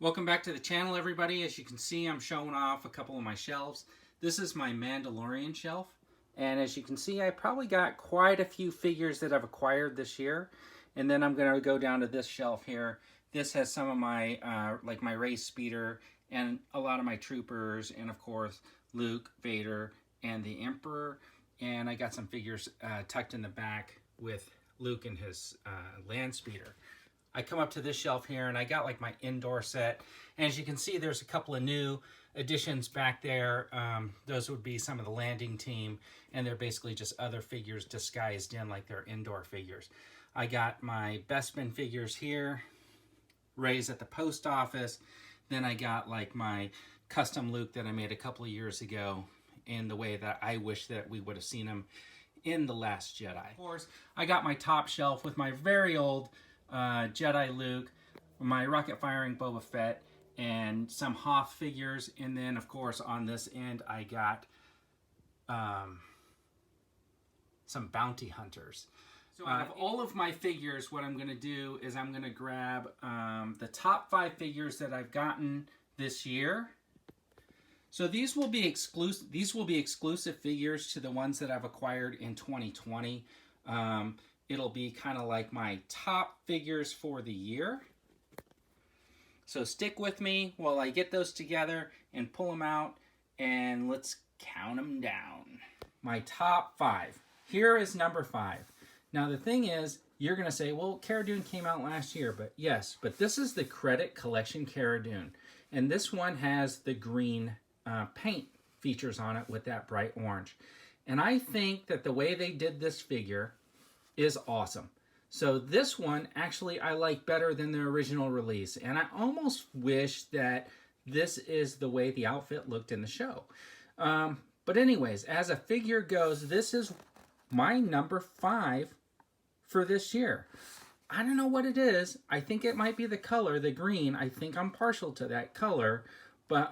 Welcome back to the channel, everybody. As you can see, I'm showing off a couple of my shelves. This is my Mandalorian shelf. And as you can see, I probably got quite a few figures that I've acquired this year. And then I'm going to go down to this shelf here. This has some of my, like my race speeder and a lot of my troopers. And of course, Luke, Vader, and the Emperor. And I got some figures tucked in the back with Luke and his land speeder. I come up to this shelf here and I got like my indoor set. And as you can see, there's a couple of new additions back there. Those would be some of the landing team, and they're basically just other figures disguised in like their indoor figures. I got my Bespin figures here, Ray's at the post office. Then I got like my custom Luke that I made a couple of years ago in the way that I wish that we would have seen him in The Last Jedi. Of course, I got my top shelf with my very old Jedi Luke, my rocket firing Boba Fett, and some Hoth figures. And then of course on this end I got some bounty hunters. So out of all of my figures, what I'm going to do is I'm going to grab the top 5 figures that I've gotten this year. So these will be exclusive. These will be exclusive figures to the ones that I've acquired in 2020. It'll be kind of like my top figures for the year. So stick with me while I get those together and pull them out, and let's count them down. My top 5. Here is number 5. Now the thing is, you're going to say, well, Cara Dune came out last year, but yes, but this is the Credit Collection Cara Dune. And this one has the green paint features on it with that bright orange. And I think that the way they did this figure is awesome. So this one actually I like better than the original release, and I almost wish that this is the way the outfit looked in the show. But anyways, as a figure goes, this is my number 5 for this year. I don't know what it is. I think it might be the color, the green. I think I'm partial to that color, but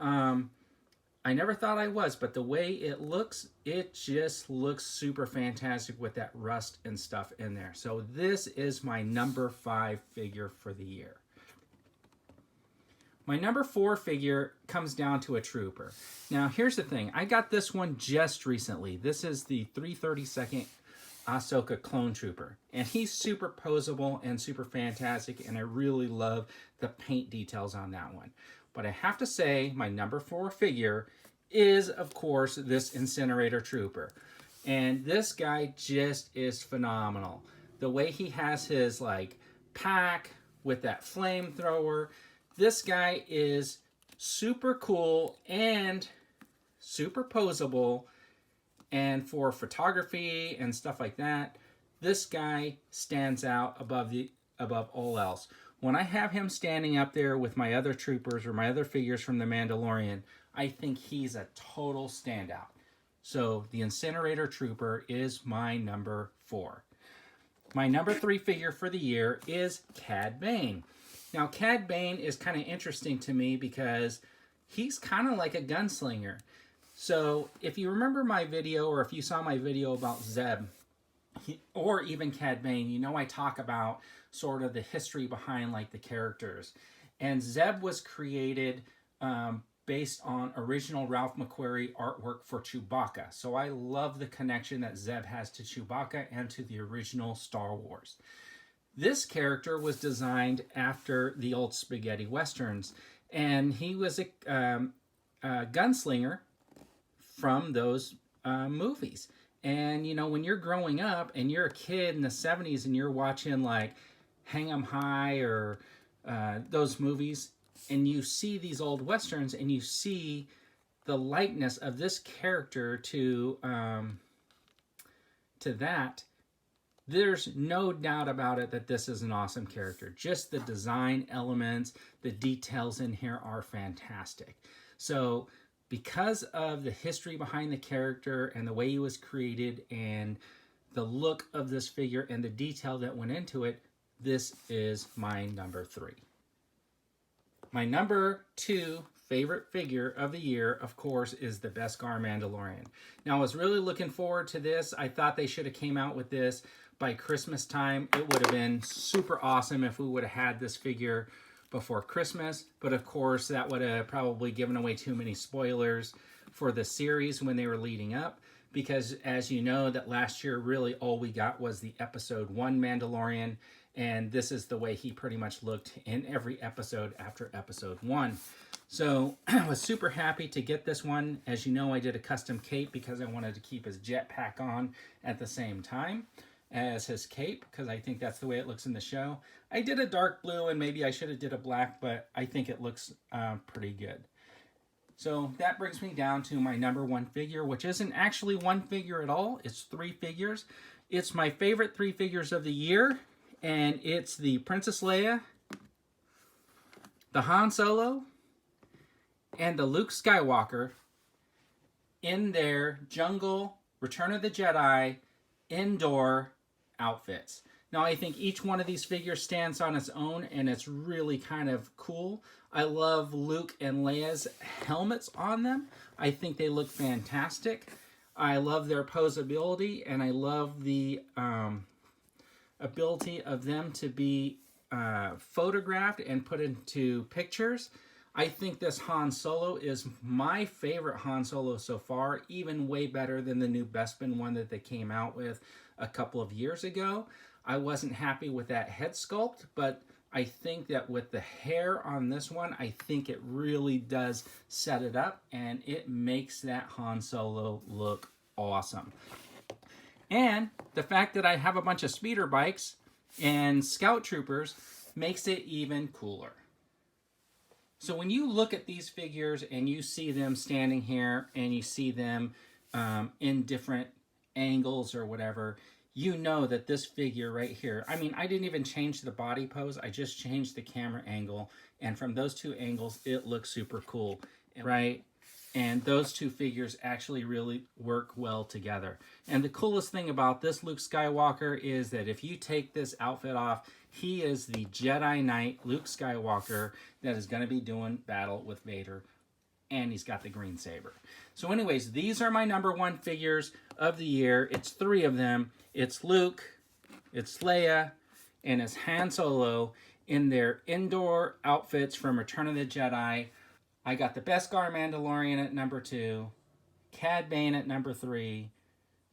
I never thought I was, but the way it looks, it just looks super fantastic with that rust and stuff in there. So this is my number 5 figure for the year. My number 4 figure comes down to a trooper. Now here's the thing. I got this one just recently. This is the 332nd Ahsoka clone trooper. And he's super posable and super fantastic, and I really love the paint details on that one. But I have to say, my number 4 figure is, of course, this Incinerator Trooper. And this guy just is phenomenal. The way he has his, like, pack with that flamethrower. This guy is super cool and super posable. And for photography and stuff like that, this guy stands out above all else. When I have him standing up there with my other troopers or my other figures from The Mandalorian, I think he's a total standout. So the Incinerator Trooper is my number 4. My number 3 figure for the year is Cad Bane. Now Cad Bane is kind of interesting to me because he's kind of like a gunslinger. So if you remember my video, or if you saw my video about Zeb, or even Cad Bane, you know I talk about sort of the history behind like the characters. And Zeb was created based on original Ralph McQuarrie artwork for Chewbacca. So I love the connection that Zeb has to Chewbacca and to the original Star Wars. This character was designed after the old spaghetti westerns, and he was a gunslinger from those movies. And, you know, when you're growing up and you're a kid in the 70s and you're watching like Hang 'em High or those movies, and you see these old westerns and you see the likeness of this character to that, there's no doubt about it that this is an awesome character. Just the design elements, the details in here are fantastic. So because of the history behind the character and the way he was created and the look of this figure and the detail that went into it, this is my number 3. My number 2 favorite figure of the year, of course, is the Beskar Mandalorian. Now, I was really looking forward to this. I thought they should have came out with this by Christmas time. It would have been super awesome if we would have had this figure before Christmas. But of course, that would have probably given away too many spoilers for the series when they were leading up. Because as you know, that last year really all we got was the episode 1 Mandalorian. And this is the way he pretty much looked in every episode after episode 1. So I was super happy to get this one. As you know, I did a custom cape because I wanted to keep his jetpack on at the same time as his cape, because I think that's the way it looks in the show. I did a dark blue, and maybe I should have did a black, but I think it looks pretty good. So that brings me down to my number 1 figure, which isn't actually 1 figure at all. It's 3 figures. It's my favorite 3 figures of the year, and it's the Princess Leia, the Han Solo, and the Luke Skywalker in their Jungle Return of the Jedi indoor outfits. Now, I think each one of these figures stands on its own, and it's really kind of cool. I love Luke and Leia's helmets on them. I think they look fantastic. I love their posability, and I love the ability of them to be photographed and put into pictures. I think this Han Solo is my favorite Han Solo so far, even way better than the new Bespin one that they came out with a couple of years ago. I wasn't happy with that head sculpt, but I think that with the hair on this one, I think it really does set it up, and it makes that Han Solo look awesome. And the fact that I have a bunch of speeder bikes and scout troopers makes it even cooler. So when you look at these figures and you see them standing here and you see them in different angles or whatever, you know that this figure right here, I mean, I didn't even change the body pose. I just changed the camera angle. And from those 2 angles, it looks super cool, right? And those 2 figures actually really work well together. And the coolest thing about this Luke Skywalker is that if you take this outfit off, he is the Jedi Knight Luke Skywalker that is going to be doing battle with Vader. And he's got the green saber. So anyways, these are my number 1 figures of the year. It's 3 of them. It's Luke, it's Leia, and it's Han Solo in their indoor outfits from Return of the Jedi. I got the Beskar Mandalorian at number 2, Cad Bane at number 3,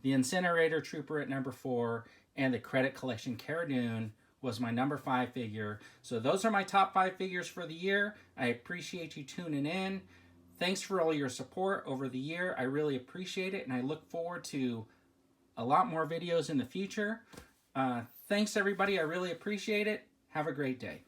the Incinerator Trooper at number 4, and the Credit Collection Cara Dune was my number 5 figure. So those are my top 5 figures for the year. I appreciate you tuning in. Thanks for all your support over the year. I really appreciate it, and I look forward to a lot more videos in the future. Thanks, everybody. I really appreciate it. Have a great day.